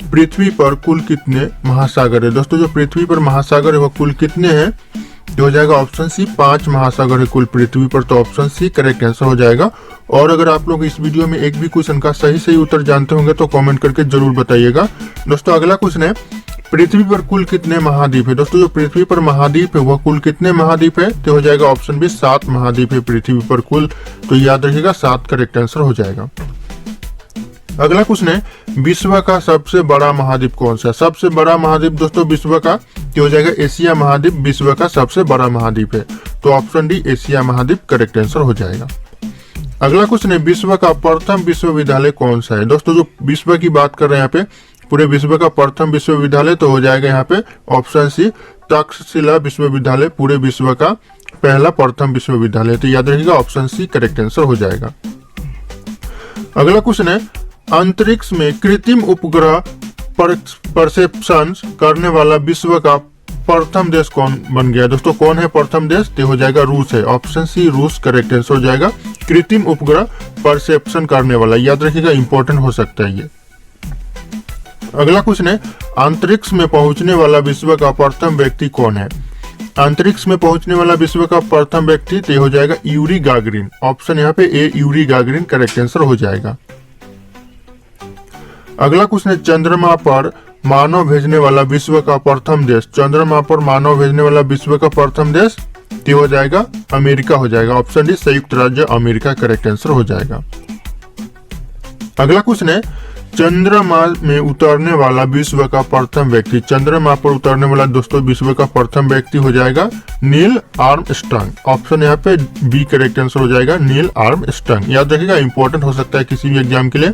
पृथ्वी पर कुल कितने महासागर है। दोस्तों जो पृथ्वी पर महासागर है वह कुल कितने हैं, तो हो जाएगा ऑप्शन सी 5 महासागर है कुल पृथ्वी पर, तो ऑप्शन सी करेक्ट आंसर हो जाएगा। और अगर आप लोग इस वीडियो में एक भी क्वेश्चन का सही उत्तर जानते होंगे तो कमेंट करके जरूर बताइएगा। दोस्तों अगला क्वेश्चन है, पृथ्वी पर कुल कितने महाद्वीप है। दोस्तों जो पृथ्वी पर महाद्वीप है वह कुल कितने महाद्वीप है, तो हो जाएगा ऑप्शन बी 7 महाद्वीप है पृथ्वी पर कुल, तो याद रखिएगा 7 करेक्ट आंसर हो जाएगा। अगला क्वेश्चन है, विश्व का सबसे बड़ा महाद्वीप कौन सा है। सबसे बड़ा महाद्वीप दोस्तों विश्व का हो जाएगा एशिया महाद्वीप, विश्व का सबसे बड़ा महाद्वीप है, तो ऑप्शन डी एशिया महाद्वीप करेक्ट आंसर हो जाएगा। अगला क्वेश्चन है, विश्व का प्रथम विश्वविद्यालय कौन सा है। दोस्तों जो विश्व की बात कर रहे हैं यहाँ पे, पूरे विश्व का प्रथम विश्वविद्यालय, तो हो जाएगा यहाँ पे ऑप्शन सी तक्षशिला विश्वविद्यालय, पूरे विश्व का पहला प्रथम विश्वविद्यालय, तो याद रखिएगा ऑप्शन सी करेक्ट आंसर हो जाएगा। अगला क्वेश्चन है, अंतरिक्ष में कृत्रिम उपग्रह परसेप्शन करने वाला विश्व का प्रथम देश कौन बन गया। दोस्तों कौन है प्रथम देश, तो हो जाएगा रूस है, ऑप्शन सी रूस करेक्ट आंसर हो जाएगा। कृत्रिम उपग्रह परसेप्शन करने वाला, याद रखिएगा इंपॉर्टेंट हो सकता है ये। अगला क्वेश्चन है, अंतरिक्ष में पहुंचने वाला विश्व का प्रथम व्यक्ति कौन है। अंतरिक्ष में पहुंचने वाला विश्व का प्रथम व्यक्ति तो हो जाएगा यूरी गागरिन, ऑप्शन यहाँ पे A Yuri Gagarin correct answer हो जाएगा। अगला क्वेश्चन है, चंद्रमा पर मानव भेजने वाला विश्व का प्रथम देश। चंद्रमा पर मानव भेजने वाला विश्व का प्रथम देश तो हो जाएगा अमेरिका हो जाएगा, ऑप्शन डी संयुक्त राज्य अमेरिका करेक्ट आंसर हो जाएगा। अगला क्वेश्चन है, चंद्रमा में उतरने वाला विश्व का प्रथम व्यक्ति। चंद्रमा पर उतरने वाला दोस्तों विश्व का प्रथम व्यक्ति हो जाएगा नील आर्मस्ट्रांग, ऑप्शन यहाँ पे बी करेक्ट आंसर हो जाएगा नील आर्मस्ट्रांग, याद रखिएगा इंपॉर्टेंट हो सकता है किसी भी एग्जाम के लिए।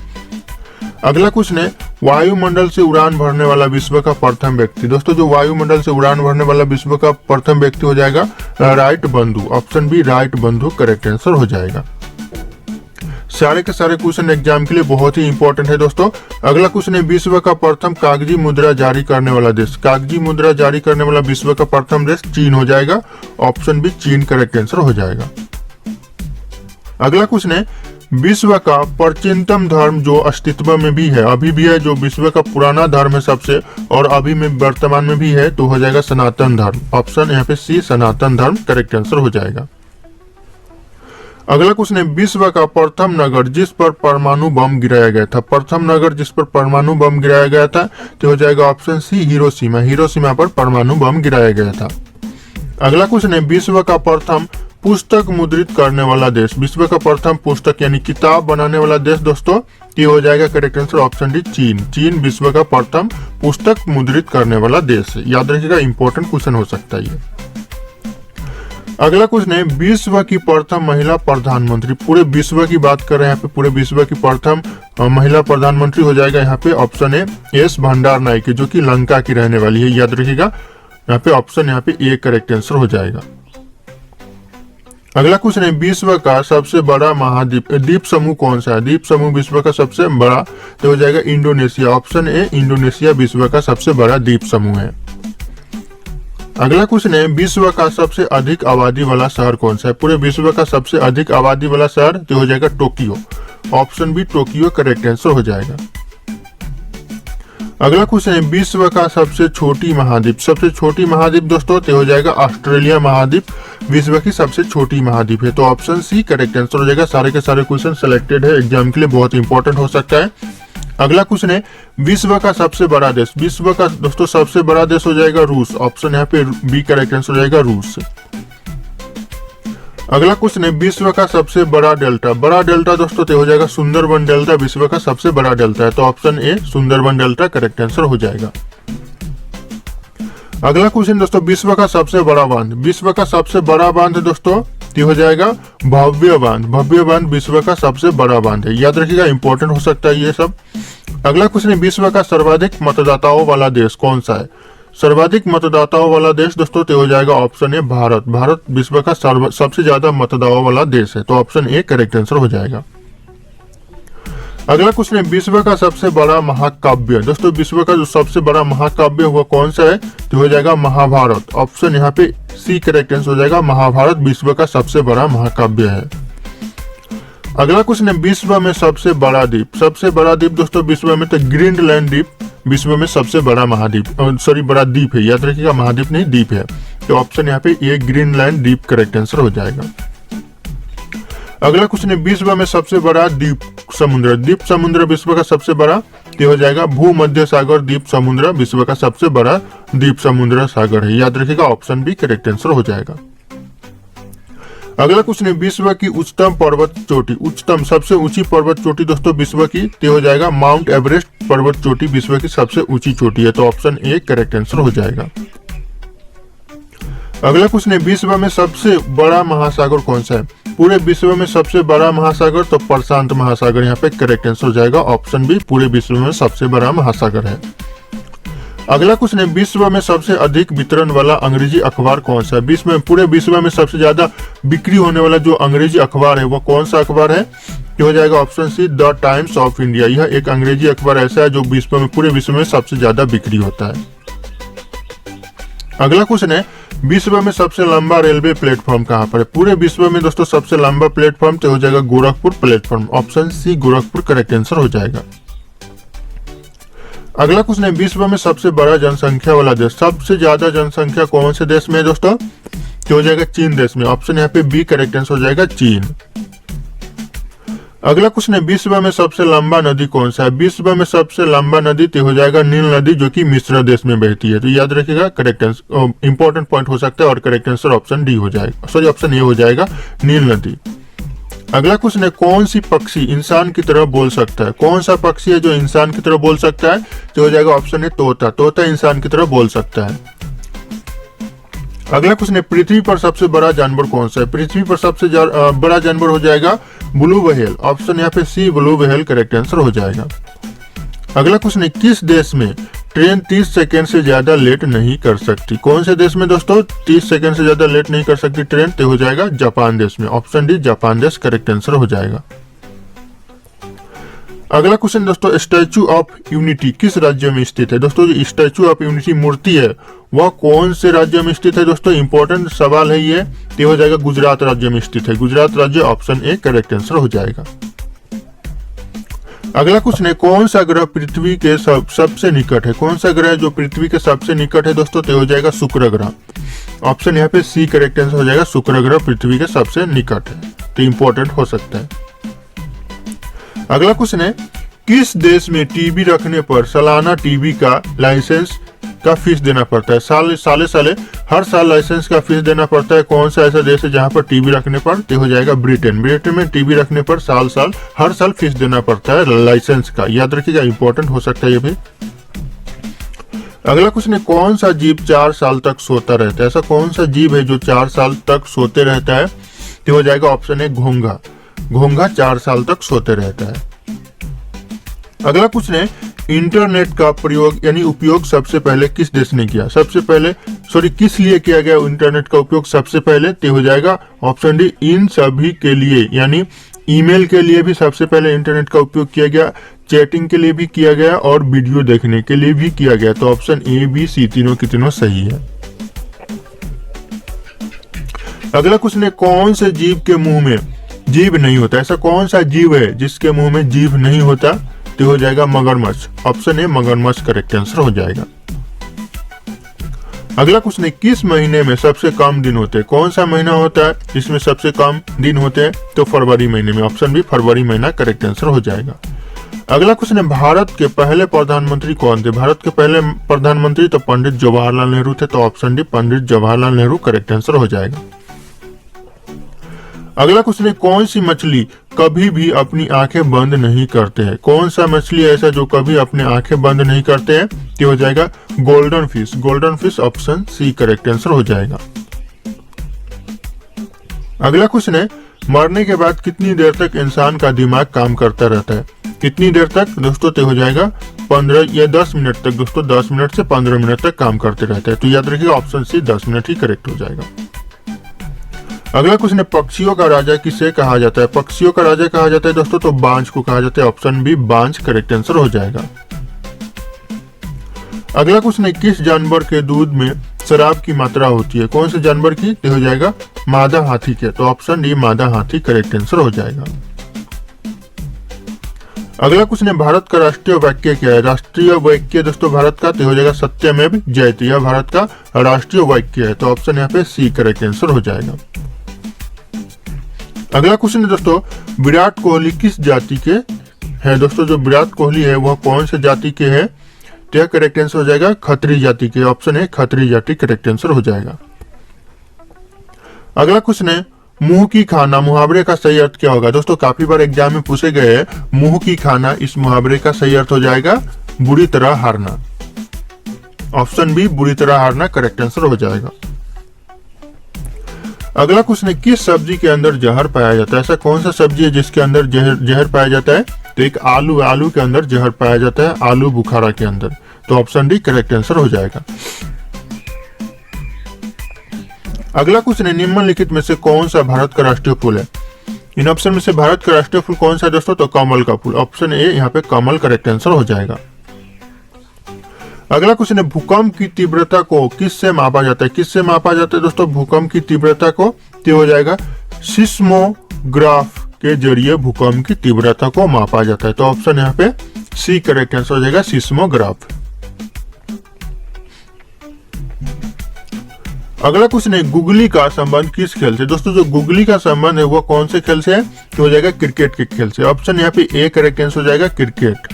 अगला क्वेश्चन है, वायुमंडल से उड़ान भरने वाला विश्व का प्रथम व्यक्ति। दोस्तों जो वायुमंडल से उड़ान भरने वाला विश्व का प्रथम व्यक्ति हो जाएगा राइट बंधु, ऑप्शन बी राइट बंधु करेक्ट आंसर हो जाएगा। सारे के सारे क्वेश्चन एग्जाम के लिए बहुत ही इंपॉर्टेंट है दोस्तों। अगला क्वेश्चन है, विश्व का प्रथम कागजी मुद्रा जारी करने वाला देश। कागजी मुद्रा जारी करने वाला विश्व का प्रथम देश चीन हो जाएगा, ऑप्शन बी चीन करेक्ट आंसर हो जाएगा। अगला क्वेश्चन है, विश्व का प्राचीनतम धर्म जो अस्तित्व में भी है, अभी भी है, जो विश्व का पुराना धर्म है सबसे और अभी में वर्तमान में भी है, तो हो जाएगा सनातन धर्म, ऑप्शन यहाँ पे सी सनातन धर्म करेक्ट आंसर हो जाएगा। अगला क्वेश्चन है, विश्व का प्रथम नगर जिस पर परमाणु बम गिराया गया था। प्रथम नगर जिस पर परमाणु बम गिराया गया था तो हो जाएगा ऑप्शन सी हिरोशिमा, हिरोशिमा पर परमाणु बम गिराया गया था। अगला क्वेश्चन है, विश्व का प्रथम पुस्तक मुद्रित करने वाला देश। विश्व का प्रथम पुस्तक यानी किताब बनाने वाला देश दोस्तों ये हो जाएगा करेक्ट आंसर ऑप्शन डी चीन। चीन विश्व का प्रथम पुस्तक मुद्रित करने वाला देश है, याद रखिएगा इंपॉर्टेंट क्वेश्चन हो सकता है ये। अगला क्वेश्चन है, विश्व की प्रथम महिला प्रधानमंत्री। पूरे विश्व की बात कर रहे हैं यहाँ पे, पूरे विश्व की प्रथम महिला प्रधानमंत्री हो जाएगा यहाँ पे ऑप्शन ए एस भंडार नायके, जो कि लंका की रहने वाली है, याद रखिएगा यहाँ पे ऑप्शन यहाँ पे ए करेक्ट आंसर हो जाएगा। अगला क्वेश्चन है, विश्व का सबसे बड़ा महाद्वीप द्वीप समूह कौन सा है। द्वीप समूह विश्व का सबसे बड़ा तो हो जाएगा इंडोनेशिया, ऑप्शन ए इंडोनेशिया विश्व का सबसे बड़ा द्वीप समूह है। अगला क्वेश्चन है, विश्व का सबसे अधिक आबादी वाला शहर कौन सा है। पूरे विश्व का सबसे अधिक आबादी वाला शहर तो हो जाएगा Tokyo, option B Tokyo correct answer हो जाएगा। अगला क्वेश्चन है, विश्व का सबसे छोटी महाद्वीप। सबसे छोटी महाद्वीप दोस्तों तो हो जाएगा ऑस्ट्रेलिया महाद्वीप, विश्व की सबसे छोटी महाद्वीप है, तो ऑप्शन सी करेक्ट आंसर हो जाएगा। सारे के सारे क्वेश्चन सिलेक्टेड है एग्जाम के लिए, बहुत इंपॉर्टेंट हो सकता है। अगला क्वेश्चन है, विश्व का सबसे बड़ा देश। विश्व का दोस्तों सबसे बड़ा देश हो जाएगा रूस, ऑप्शन यहाँ पे बी करेक्ट आंसर हो जाएगा रूस। अगला क्वेश्चन है, विश्व का सबसे बड़ा डेल्टा। बड़ा डेल्टा दोस्तों तो हो जाएगा सुंदरबन डेल्टा, विश्व का सबसे बड़ा डेल्टा है, तो option A Sundarban delta correct answer हो जाएगा। अगला क्वेश्चन दोस्तों, विश्व का सबसे बड़ा बांध। विश्व का सबसे बड़ा बांध दोस्तों ये हो जाएगा भव्य बांध। भव्य बांध विश्व का सबसे बड़ा बांध है, याद रखिएगा इंपॉर्टेंट हो सकता है ये सब। अगला क्वेश्चन है, विश्व का सर्वाधिक मतदाताओं वाला देश कौन सा है। सर्वाधिक मतदाताओं वाला देश दोस्तों तो हो जाएगा ऑप्शन ए भारत। भारत विश्व का सबसे ज्यादा मतदाताओं वाला देश है, तो ऑप्शन ए करेक्ट आंसर हो जाएगा। अगला क्वेश्चन है, विश्व का सबसे बड़ा महाकाव्य। दोस्तों विश्व का जो सबसे बड़ा महाकाव्य हुआ कौन सा है, तो हो जाएगा महाभारत। ऑप्शन यहाँ पे सी करेक्ट आंसर हो जाएगा, महाभारत विश्व का सबसे बड़ा महाकाव्य है। अगला क्वेश्चन है, विश्व में सबसे बड़ा द्वीप। सबसे बड़ा द्वीप दोस्तों विश्व में तो ग्रीनलैंड द्वीप विश्व में सबसे बड़ा महाद्वीप, बड़ा द्वीप है, याद रखिएगा महाद्वीप नहीं द्वीप है। तो ऑप्शन यहाँ पे ए ग्रीनलैंड द्वीप करेक्ट आंसर हो जाएगा। अगला क्वेश्चन है विश्व में सबसे बड़ा द्वीप समुद्र विश्व का सबसे बड़ा, तो हो जाएगा भूमध्य सागर द्वीप समुद्र विश्व का सबसे बड़ा द्वीप समुद्र सागर है, याद रखिएगा ऑप्शन बी करेक्ट आंसर हो जाएगा। अगला क्वेश्चन है विश्व की उच्चतम पर्वत चोटी, उच्चतम सबसे ऊंची पर्वत चोटी दोस्तों विश्व की, तो हो जाएगा माउंट एवरेस्ट पर्वत चोटी विश्व की सबसे ऊंची चोटी है, तो ऑप्शन ए करेक्ट आंसर हो जाएगा। अगला क्वेश्चन है विश्व में सबसे बड़ा महासागर कौन सा है, पूरे विश्व में सबसे बड़ा महासागर, तो प्रशांत महासागर यहाँ पे करेक्ट आंसर हो जाएगा, ऑप्शन बी पूरे विश्व में सबसे बड़ा महासागर है। अगला क्वेश्चन है विश्व में सबसे अधिक वितरण वाला अंग्रेजी अखबार कौन सा है, पूरे विश्व में सबसे ज्यादा बिक्री होने वाला जो अंग्रेजी अखबार है वो कौन सा अखबार है, तो हो जाएगा option see the times of India. यह एक अंग्रेजी अखबार ऐसा है जो पूरे विश्व में सबसे ज्यादा बिक्री होता है। अगला क्वेश्चन है विश्व में सबसे लंबा रेलवे प्लेटफॉर्म कहाँ पर है, पूरे विश्व में दोस्तों सबसे लंबा प्लेटफॉर्म तो हो जाएगा Gorakhpur platform, option C Gorakhpur correct answer हो जाएगा। अगला क्वेश्चन है विश्व में सबसे बड़ा जनसंख्या वाला देश, सबसे ज्यादा जनसंख्या कौन से देश में है दोस्तों, तो हो जाएगा चीन देश में, ऑप्शन यहाँ पे बी करेक्ट आंसर हो जाएगा चीन। अगला क्वेश्चन है विश्व में सबसे लंबा नदी कौन सा है, विश्व में सबसे लंबा नदी तो हो जाएगा नील नदी जो कि मिस्र देश में बहती है, तो याद रखिएगा करेक्ट आंसर इंपॉर्टेंट पॉइंट हो सकता है और करेक्ट आंसर ऑप्शन डी हो जाएगा, ऑप्शन ए हो जाएगा नील नदी। अगला क्वेश्चन है कौन सी पक्षी इंसान की तरह बोल सकता है, कौन सा पक्षी है जो इंसान की तरह बोल सकता है, तो हो जाएगा ऑप्शन है तोता इंसान की तरह बोल सकता है। अगला क्वेश्चन है पृथ्वी पर सबसे बड़ा जानवर कौन सा है, पृथ्वी पर सबसे बड़ा जानवर हो जाएगा ब्लू व्हेल, ऑप्शन यहाँ पे सी ब्लू व्हेल करेक्ट आंसर हो जाएगा। अगला क्वेश्चन है किस देश में ट्रेन 30 सेकंड से ज्यादा लेट नहीं कर सकती, कौन से देश में दोस्तों 30 सेकंड से ज्यादा लेट नहीं कर सकती ट्रेन, तो हो जाएगा जापान देश में, ऑप्शन डी जापान देश करेक्ट आंसर हो जाएगा। अगला क्वेश्चन दोस्तों स्टैचू ऑफ यूनिटी किस राज्य में स्थित है, दोस्तों जो स्टैचू ऑफ यूनिटी मूर्ति है वह कौन से राज्य में स्थित है दोस्तों, इंपॉर्टेंट सवाल है ये, तो हो जाएगा गुजरात राज्य में स्थित है, गुजरात राज्य ऑप्शन ए करेक्ट आंसर हो जाएगा। अगला क्वेश्चन है कौन सा ग्रह पृथ्वी के सबसे निकट है, कौन सा ग्रह जो पृथ्वी के सबसे निकट है दोस्तों, तो हो जाएगा शुक्र ग्रह, ऑप्शन यहाँ पे सी करेक्ट आंसर हो जाएगा, शुक्र ग्रह पृथ्वी के सबसे निकट है, तो इंपॉर्टेंट हो सकता है। अगला क्वेश्चन है किस देश में टीवी रखने पर सालाना टीवी का लाइसेंस का फीस देना पड़ता है, साले हर साल लाइसेंस का फीस देना पड़ता है, कौन सा ऐसा देश है जहां पर टीवी रखने पर, तो हो जाएगा ब्रिटेन में टीवी रखने पर हर साल फीस देना पड़ता है लाइसेंस का, याद रखिएगा इंपॉर्टेंट हो सकता है ये भी। अगला क्वेश्चन है कौन सा जीव 4 साल तक सोता रहता है, ऐसा कौन सा जीव है जो 4 साल तक सोते रहता है, तो हो जाएगा ऑप्शन है घोंघा 4 साल तक सोते रहता है। अगला क्वेश्चन है इंटरनेट का प्रयोग यानी उपयोग सबसे पहले किस देश ने किया, किस लिए किया गया इंटरनेट का उपयोग सबसे पहले, तो हो जाएगा ऑप्शन डी इन सभी के लिए, यानी ईमेल के लिए भी सबसे पहले इंटरनेट का उपयोग किया गया, चैटिंग के लिए भी किया गया और वीडियो देखने के लिए भी किया गया, तो ऑप्शन ए बी सी तीनों की तीनों सही है। अगला क्वेश्चन है कौन से जीव के मुंह में जीभ नहीं होता, ऐसा कौन सा जीव है जिसके मुंह में जीभ नहीं होता, तो हो जाएगा मगरमच्छ, ऑप्शन ए मगरमच्छ करेक्ट आंसर हो जाएगा। अगला क्वेश्चन है किस महीने में सबसे कम दिन होते हैं, कौन सा महीना होता है जिसमें सबसे कम दिन होते हैं, तो फरवरी महीने में, ऑप्शन बी फरवरी महीना करेक्ट आंसर हो जाएगा। अगला क्वेश्चन है भारत के पहले प्रधानमंत्री कौन थे, भारत के पहले प्रधानमंत्री तो पंडित जवाहरलाल नेहरू थे, तो option D Pandit Jawaharlal Nehru correct answer हो जाएगा। अगला क्वेश्चन है कौन सी मछली कभी भी अपनी आंखें बंद नहीं करते हैं, कौन सा मछली ऐसा जो कभी अपने आंखें बंद नहीं करते हैं, तो हो जाएगा golden fish option C correct answer हो जाएगा। अगला क्वेश्चन है मरने के बाद कितनी देर तक इंसान का दिमाग काम करता रहता है, कितनी देर तक दोस्तों, तो हो जाएगा 15 या 10 मिनट तक दोस्तों, 10 मिनट से 15 मिनट तक काम करते रहता है, तो याद रखिएगा ऑप्शन सी 10 मिनट ही करेक्ट हो जाएगा। अगला क्वेश्चन है पक्षियों का राजा किसे कहा जाता है, पक्षियों का राजा कहा जाता है दोस्तों, तो बांझ को कहा जाता है, ऑप्शन बी बांझ करेक्ट आंसर हो जाएगा। अगला क्वेश्चन है किस जानवर के दूध में शराब की मात्रा होती है, कौन से जानवर की, तो हो जाएगा मादा हाथी के, तो ऑप्शन डी मादा हाथी करेक्ट आंसर हो जाएगा। अगला क्वेश्चन है भारत का राष्ट्रीय वाक्य क्या है। राष्ट्रीय वाक्य दोस्तों भारत का तो हो जाएगा सत्यमेव जयते, यह भारत का राष्ट्रीय वाक्य है। तो ऑप्शन यहाँ पे सी करेक्ट आंसर हो जाएगा। अगला क्वेश्चन है दोस्तों विराट कोहली किस जाति के है। दोस्तों जो विराट कोहली है वह कौन से जाति के है, तो यह करेक्ट आंसर हो जाएगा खत्री जाति के। ऑप्शन है खत्री जाति करेक्ट आंसर हो जाएगा। अगला क्वेश्चन है मुंह की खाना मुहावरे का सही अर्थ क्या होगा। दोस्तों काफी बार एग्जाम में पूछे गए हैं मुंह की खाना, इस मुहावरे का सही अर्थ हो जाएगा बुरी तरह हारना। ऑप्शन बी बुरी तरह हारना करेक्ट आंसर हो जाएगा। अगला क्वेश्चन है किस सब्जी के अंदर जहर पाया जाता है। ऐसा कौन सा सब्जी है जिसके अंदर जहर पाया जाता है, तो एक आलू के अंदर जहर पाया जाता है, आलू बुखारा के अंदर। तो ऑप्शन डी करेक्ट आंसर हो जाएगा। अगला क्वेश्चन है निम्नलिखित में से कौन सा भारत का राष्ट्रीय फूल है। इन ऑप्शन में से भारत का राष्ट्रीय फूल कौन सा है दोस्तों, तो कमल का फूल। ऑप्शन ए यहाँ पे कमल करेक्ट आंसर हो जाएगा। अगला क्वेश्चन है भूकंप की तीव्रता को किससे मापा जाता है। किससे मापा जाता है दोस्तों भूकंप की तीव्रता को, तो हो जाएगा सिस्मोग्राफ के जरिए भूकंप की तीव्रता को मापा जाता है। तो ऑप्शन यहाँ पे सी करेक्ट आंसर हो जाएगा सिस्मोग्राफ। अगला क्वेश्चन है गुगली का संबंध किस खेल से। दोस्तों जो गुगली का संबंध है वो कौन से खेल से है, तो हो जाएगा क्रिकेट के खेल से। ऑप्शन यहाँ पे ए करेक्ट आंसर हो जाएगा क्रिकेट।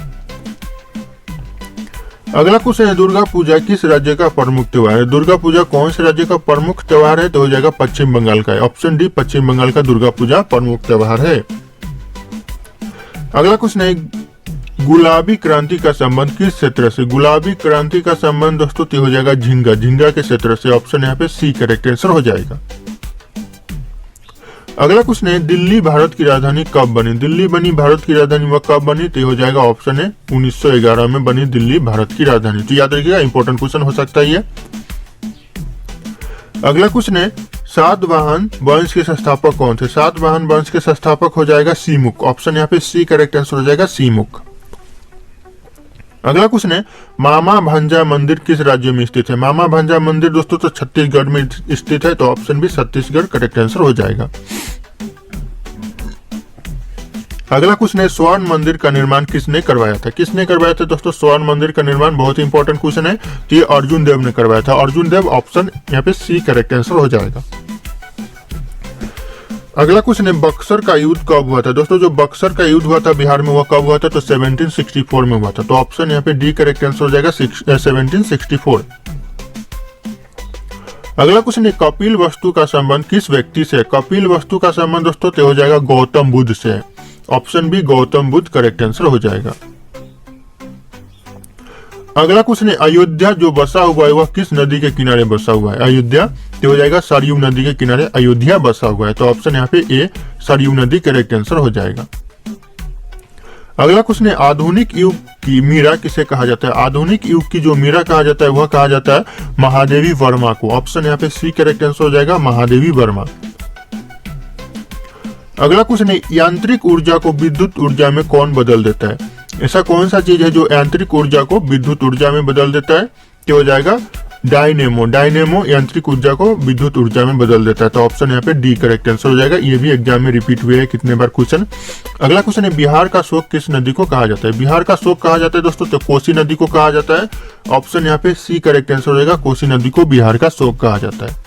अगला क्वेश्चन है दुर्गा पूजा किस राज्य का प्रमुख त्योहार है। दुर्गा पूजा कौन से राज्य का प्रमुख त्योहार है, तो हो जाएगा पश्चिम बंगाल का है। ऑप्शन डी पश्चिम बंगाल का दुर्गा पूजा प्रमुख त्योहार है। अगला क्वेश्चन है गुलाबी क्रांति का संबंध किस क्षेत्र से। गुलाबी क्रांति का संबंध दोस्तों तो हो जाएगा झींगा के क्षेत्र से। ऑप्शन यहाँ पे सी करेक्ट आंसर हो जाएगा। अगला क्वेश्चन है दिल्ली भारत की राजधानी कब बनी। दिल्ली बनी भारत की राजधानी वह कब बनी, तो हो जाएगा ऑप्शन है 1911 में बनी दिल्ली भारत की राजधानी। तो याद रखिएगा इंपॉर्टेंट क्वेश्चन हो सकता है ये। अगला क्वेश्चन है सातवाहन वंश के संस्थापक कौन थे। सातवाहन वंश के संस्थापक हो जाएगा सीमुख। ऑप्शन यहाँ पे सी करेक्ट आंसर हो जाएगा सीमुख। अगला क्वेश्चन है मामा भांजा मंदिर किस राज्य में स्थित है। मामा भांजा मंदिर दोस्तों तो छत्तीसगढ़ में स्थित है। तो ऑप्शन भी छत्तीसगढ़ करेक्ट आंसर हो जाएगा। अगला क्वेश्चन है स्वर्ण मंदिर का निर्माण किसने करवाया था। किसने करवाया था दोस्तों स्वर्ण मंदिर का निर्माण, बहुत इंपॉर्टेंट क्वेश्चन है। तो ये अर्जुन देव ने करवाया था। अर्जुन देव ऑप्शन यहाँ पे सी करेक्ट आंसर हो जाएगा। अगला क्वेश्चन है बक्सर का युद्ध कब हुआ था। दोस्तों जो बक्सर का युद्ध हुआ था बिहार में, वह कब हुआ था, तो 1764 में हुआ था। तो ऑप्शन यहाँ पे डी करेक्ट आंसर हो जाएगा 1764। अगला क्वेश्चन है कपिल वस्तु का संबंध किस व्यक्ति से। कपिल वस्तु का संबंध दोस्तों तो हो जाएगा गौतम बुद्ध से। Option B Gautam Buddha correct answer हो जाएगा। अगला क्वेश्चन है अयोध्या जो बसा हुआ है वह किस नदी के किनारे बसा हुआ है। अयोध्या तो हो जाएगा सरयू नदी के किनारे अयोध्या बसा हुआ है। तो ऑप्शन यहाँ पे ए सरयू नदी करेक्ट आंसर हो जाएगा। अगला क्वेश्चन है आधुनिक युग की मीरा किसे कहा जाता है। आधुनिक युग की जो मीरा कहा जाता है वह कहा जाता है महादेवी वर्मा को। ऑप्शन यहाँ पे सी करेक्ट आंसर हो जाएगा महादेवी वर्मा। अगला क्वेश्चन है यांत्रिक ऊर्जा को विद्युत ऊर्जा में कौन बदल देता है। ऐसा कौन सा चीज है जो यांत्रिक ऊर्जा को विद्युत ऊर्जा में बदल देता है, तो हो जाएगा डायनेमो। डायनेमो यांत्रिक ऊर्जा को विद्युत ऊर्जा में बदल देता है। तो ऑप्शन यहाँ पे डी करेक्ट आंसर हो जाएगा। ये भी एग्जाम में रिपीट हुए है कितने बार क्वेश्चन। अगला क्वेश्चन है बिहार का शोक किस नदी को कहा जाता है। बिहार का शोक कहा जाता है दोस्तों तो कोसी नदी को कहा जाता है। ऑप्शन यहाँ पे सी करेक्ट आंसर हो जाएगा कोसी नदी को बिहार का शोक कहा जाता है।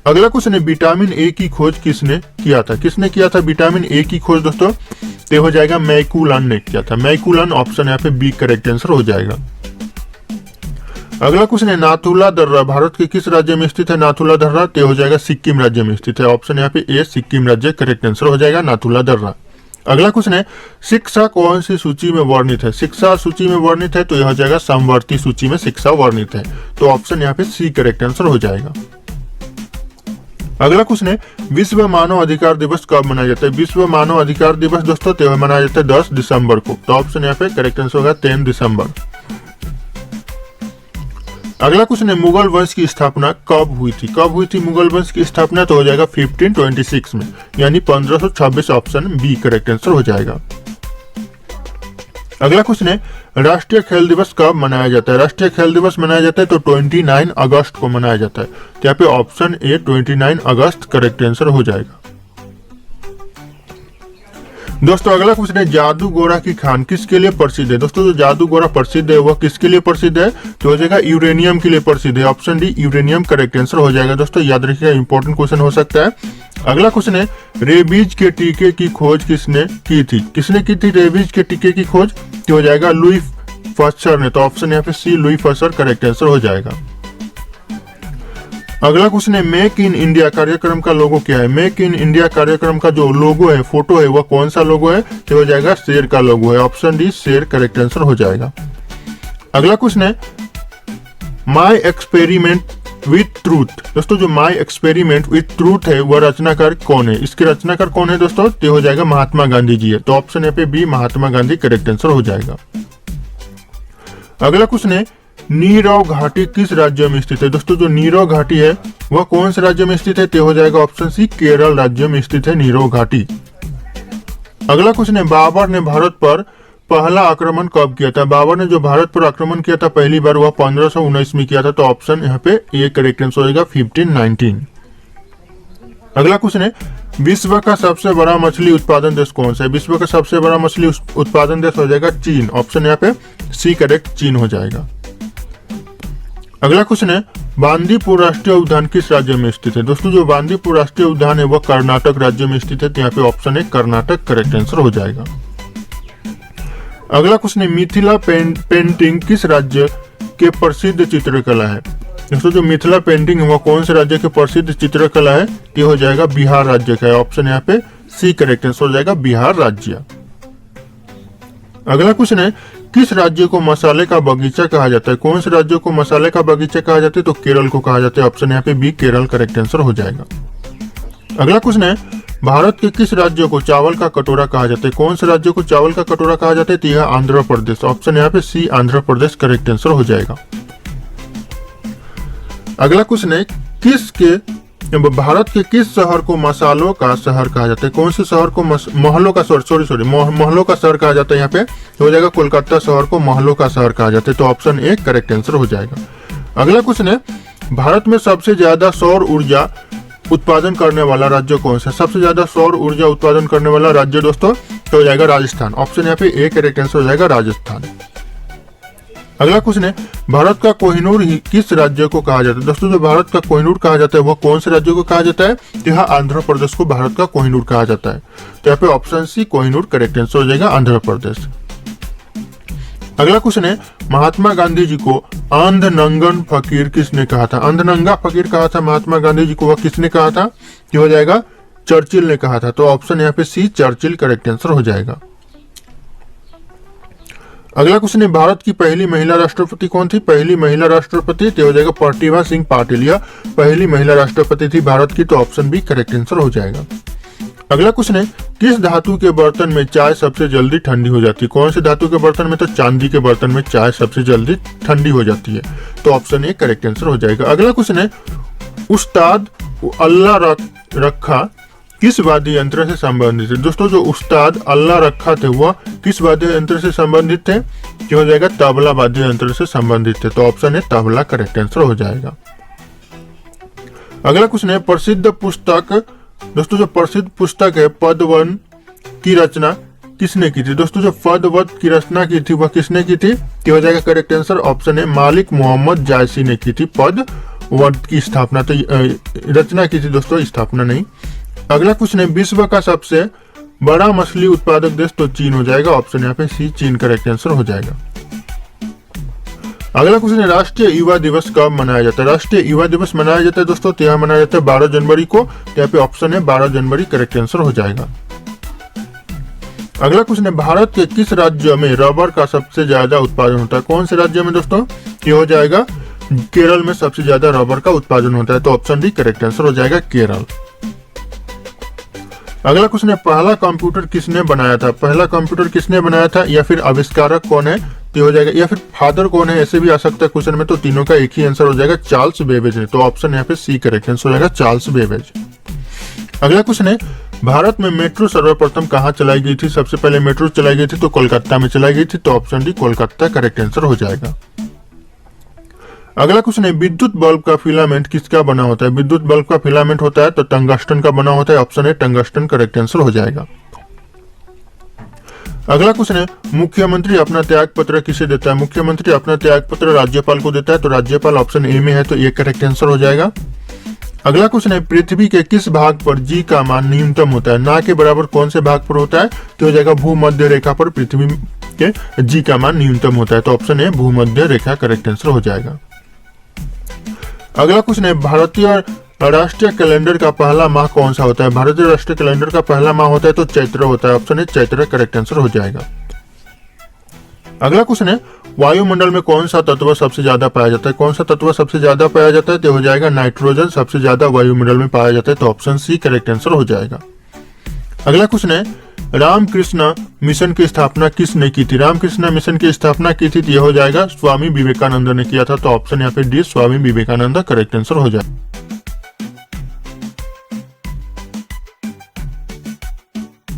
अगला क्वेश्चन है विटामिन ए की खोज किसने किया था। किसने किया था विटामिन ए की खोज दोस्तों, तो हो जाएगा मैकुलन ने किया था। मैकुलन ऑप्शन यहाँ पे बी करेक्ट आंसर हो जाएगा। अगला क्वेश्चन है नाथुला दर्रा भारत के किस राज्य में स्थित है। नाथुला दर्रा तो हो जाएगा सिक्किम राज्य में स्थित है। ऑप्शन यहाँ पे ए सिक्किम राज्य करेक्ट आंसर हो जाएगा नाथुला दर्रा। अगला क्वेश्चन है शिक्षा कौन सी सूची में वर्णित है। शिक्षा सूची में वर्णित है तो यह हो जाएगा समवर्ती सूची में शिक्षा वर्णित है। तो ऑप्शन यहाँ पे सी करेक्ट आंसर हो जाएगा। अगला क्वेश्चन है विश्व मानव अधिकार दिवस कब मनाया जाता है। विश्व मानव अधिकार दिवस दोस्तों तो मनाया जाता है 10 दिसंबर को। तो ऑप्शन यहाँ पे करेक्ट आंसर होगा 10 दिसंबर। अगला क्वेश्चन है मुगल वंश की स्थापना कब हुई थी। कब हुई थी मुगल वंश की स्थापना, तो हो जाएगा 1526 में यानी 1526। ऑप्शन बी करेक्ट आंसर हो जाएगा। अगला क्वेश्चन है राष्ट्रीय खेल दिवस कब मनाया जाता है। राष्ट्रीय खेल दिवस मनाया जाता है तो 29 अगस्त को मनाया जाता है। तो यहाँ पे option A 29 August correct answer हो जाएगा। दोस्तों अगला क्वेश्चन है, जादू गोरा की खान किसके लिए प्रसिद्ध है? दोस्तों जो जादू गोरा प्रसिद्ध है वह किसके लिए प्रसिद्ध है? तो हो जाएगा यूरेनियम के लिए प्रसिद्ध है। Option D uranium correct answer हो जाएगा। दोस्तों याद रखिएगा, इंपॉर्टेंट क्वेश्चन हो सकता है। अगला क्वेश्चन है, रेबीज के टीके की खोज किसने की थी? किसने की थी रेबीज के टीके की खोज? तो हो जाएगा लुई पास्चर ने। तो ऑप्शन यहाँ पे सी लुई पास्चर करेक्ट आंसर हो जाएगा। अगला क्वेश्चन है, मेक इन इंडिया कार्यक्रम का लोगो क्या है? मेक इन इंडिया कार्यक्रम का जो लोगो है, फोटो है, वह कौन सा लोगो है? तो हो जाएगा शेर का लोगो है। ऑप्शन डी शेर करेक्ट आंसर हो जाएगा। अगला क्वेश्चन है, माई एक्सपेरिमेंट विथ ट्रूथ। दोस्तों जो माई एक्सपेरिमेंट विथ ट्रूथ है वह रचनाकार कौन है? इसके रचनाकार कौन है दोस्तों? तो हो जाएगा महात्मा गांधी जी है। तो ऑप्शन यहाँ पे B Mahatma Gandhi correct answer हो जाएगा। अगला क्वेश्चन है, नीरव घाटी किस राज्य में स्थित है? दोस्तों जो नीरव घाटी है वह कौन से राज्य में स्थित है? तो हो जाएगा ऑप्शन सी केरल राज्य में स्थित है नीरव घाटी। अगला क्वेश्चन है, बाबर ने भारत पर पहला आक्रमण कब किया था? बाबर ने जो भारत पर आक्रमण किया था पहली बार वह 1519 में किया था। तो ऑप्शन यहाँ पे ए करेक्ट आंसर हो जाएगा 1519। अगला क्वेश्चन है, विश्व का सबसे बड़ा मछली उत्पादन देश कौन सा है? विश्व का सबसे बड़ा मछली उत्पादन देश हो जाएगा चीन। ऑप्शन यहाँ पे सी करेक्ट चीन हो जाएगा। अगला क्वेश्चन है, बांदीपुर राष्ट्रीय उद्यान किस राज्य में स्थित है? दोस्तों जो बांदीपुर राष्ट्रीय उद्यान है वह कर्नाटक राज्य में स्थित है। तो यहाँ पे ऑप्शन है कर्नाटक करेक्ट आंसर हो जाएगा। अगला क्वेश्चन है, मिथिला पेंटिंग किस राज्य के प्रसिद्ध चित्रकला है? दोस्तों जो मिथिला पेंटिंग है वह कौन से राज्य के प्रसिद्ध चित्रकला है? ये हो जाएगा बिहार राज्य का है। ऑप्शन यहाँ पे सी करेक्ट आंसर हो जाएगा बिहार राज्य। अगला क्वेश्चन है, किस राज्य को मसाले का बगीचा कहा जाता है? कौन से राज्य को मसाले का बगीचा कहा जाता है? तो केरल को कहा जाता है। ऑप्शन यहाँ पे बी केरल करेक्ट आंसर हो जाएगा। अगला क्वेश्चन है, भारत के किस राज्य को चावल का कटोरा कहा जाता है? कौन से राज्य को चावल का कटोरा कहा जाता है? तो यह आंध्र प्रदेश। ऑप्शन यहाँ पे सी आंध्र प्रदेश करेक्ट आंसर हो जाएगा। अगला क्वेश्चन है, भारत के किस शहर को मसालों का शहर कहा जाता है? कौन से शहर को महलों का शहर महलों का शहर कहा जाता है? यहाँ पे हो जाएगा कोलकाता शहर को महलों का शहर कहा जाता है। तो ऑप्शन ए करेक्ट आंसर हो जाएगा। अगला क्वेश्चन है, भारत में सबसे ज्यादा सौर ऊर्जा उत्पादन करने वाला राज्य कौन सा? सबसे ज्यादा सौर ऊर्जा उत्पादन करने वाला राज्य दोस्तों तो हो जाएगा राजस्थान। ऑप्शन यहाँ पे ए करेक्ट आंसर हो जाएगा राजस्थान। अगला क्वेश्चन है, भारत का कोहिनूर किस राज्य को कहा जाता है? दोस्तों जो भारत का कोहिनूर कहा जाता है वह कौन से राज्य को कहा जाता है? तो यहाँ आंध्र प्रदेश को भारत का कोहिनूर कहा जाता है। तो यहाँ पे option C Kohinoor correct answer हो जाएगा आंध्र प्रदेश। अगला क्वेश्चन है, महात्मा गांधी जी को अंधनंगन फकीर किसने कहा था? अंधनंगा फकीर कहा था महात्मा गांधी जी को, वह किसने कहा था? ये हो जाएगा चर्चिल ने कहा था। तो ऑप्शन यहाँ पे सी चर्चिल करेक्ट आंसर हो जाएगा। अगला क्वेश्चन है, भारत की पहली महिला राष्ट्रपति कौन थी? पहली महिला राष्ट्रपति तो हो जाएगा प्रतिभा सिंह पाटिल। यह पहली महिला राष्ट्रपति थी भारत की। तो ऑप्शन बी करेक्ट आंसर हो जाएगा। अगला क्वेश्चन है, किस धातु के बर्तन में चाय सबसे जल्दी ठंडी हो जाती है? कौन से धातु के बर्तन में? तो चांदी के बर्तन में चाय सबसे जल्दी ठंडी हो जाती है। तो ऑप्शन ए करेक्ट आंसर हो जाएगा। अगला क्वेश्चन है, उस्ताद अल्लाह रखा किस वाद्य यंत्र से संबंधित है? दोस्तों जो उस्ताद अल्लाह रखा थे वह किस वाद्य यंत्र से संबंधित थे? जो हो जाएगा तबला वाद्य यंत्र से संबंधित थे। तो ऑप्शन है तबला करेक्ट आंसर हो जाएगा। अगला क्वेश्चन है, प्रसिद्ध पुस्तक दोस्तों जो प्रसिद्ध पुस्तक है पद्मवन की रचना किसने की थी? दोस्तों जो पद्मवन की रचना की थी वह किसने की थी? क्या हो जाएगा करेक्ट आंसर? ऑप्शन है मालिक मोहम्मद जायसी ने की थी पद्मवन की स्थापना। तो रचना की थी दोस्तों, स्थापना नहीं। अगला क्वेश्चन है, विश्व का सबसे बड़ा मछली उत्पादक देश तो चीन हो जाएगा। ऑप्शन यहाँ पे सी चीन करेक्ट आंसर हो जाएगा। अगला क्वेश्चन है, राष्ट्रीय युवा दिवस कब मनाया जाता है? राष्ट्रीय युवा दिवस मनाया जाता है दोस्तों तो यहाँ मनाया जाता है 12 जनवरी को। तो यहाँ पे ऑप्शन है 12 जनवरी करेक्ट आंसर हो जाएगा। अगला क्वेश्चन है, भारत के किस राज्य में रबर का सबसे ज्यादा उत्पादन होता है? कौन से राज्य में दोस्तों? ये हो जाएगा केरल में सबसे ज्यादा रबर का उत्पादन होता है। तो ऑप्शन डी करेक्ट आंसर हो जाएगा केरल। अगला क्वेश्चन है, पहला कंप्यूटर किसने बनाया था? पहला कंप्यूटर किसने बनाया था या फिर आविष्कारक कौन है? तो हो जाएगा, या फिर फादर कौन है, ऐसे भी आ सकता है क्वेश्चन में। तो तीनों का एक ही आंसर हो जाएगा, चार्ल्स बेबेज ने। तो ऑप्शन यहाँ पे सी करेक्ट आंसर हो जाएगा चार्ल्स बेबेज। अगला क्वेश्चन है, भारत में मेट्रो सर्वप्रथम कहाँ चलाई गई थी? सबसे पहले मेट्रो चलाई गई थी तो कोलकाता में चलाई गई थी। तो option D Kolkata correct answer हो जाएगा। अगला क्वेश्चन है, विद्युत बल्ब का फिलामेंट किसका बना होता है? विद्युत बल्ब का फिलामेंट होता है तो टंगस्टन का बना होता है। ऑप्शन है टंगस्टन करेक्ट आंसर हो जाएगा। अगला क्वेश्चन है, मुख्यमंत्री अपना त्याग पत्र किसे देता है? मुख्यमंत्री अपना त्याग पत्र राज्यपाल को देता है, तो राज्यपाल ऑप्शन ए में है, तो ये करेक्ट आंसर हो जाएगा। अगला क्वेश्चन है, पृथ्वी के किस भाग पर जी का मान न्यूनतम होता है? ना के बराबर कौन से भाग पर होता है? तो हो जाएगा भूमध्य रेखा पर पृथ्वी के जी का मान न्यूनतम होता है, तो ऑप्शन ए भूमध्य रेखा करेक्ट आंसर हो जाएगा। अगला क्वेश्चन है, भारतीय राष्ट्रीय कैलेंडर का पहला माह कौन सा होता है? भारतीय राष्ट्रीय कैलेंडर का पहला माह होता है, तो चैत्र होता है, option A Chaitra correct answer हो जाएगा। अगला क्वेश्चन है, वायुमंडल में कौन सा तत्व सबसे ज्यादा पाया जाता है? कौन सा तत्व सबसे ज्यादा पाया जाता है? तो हो जाएगा नाइट्रोजन सबसे ज्यादा वायुमंडल में पाया जाता है, तो ऑप्शन सी करेक्ट आंसर हो जाएगा। अगला क्वेश्चन है, रामकृष्ण मिशन की स्थापना किसने की थी? रामकृष्ण मिशन की स्थापना की थी, तो यह हो जाएगा स्वामी विवेकानंद ने किया था, तो ऑप्शन यहाँ पे D Swami Vivekananda correct answer हो जाएगा।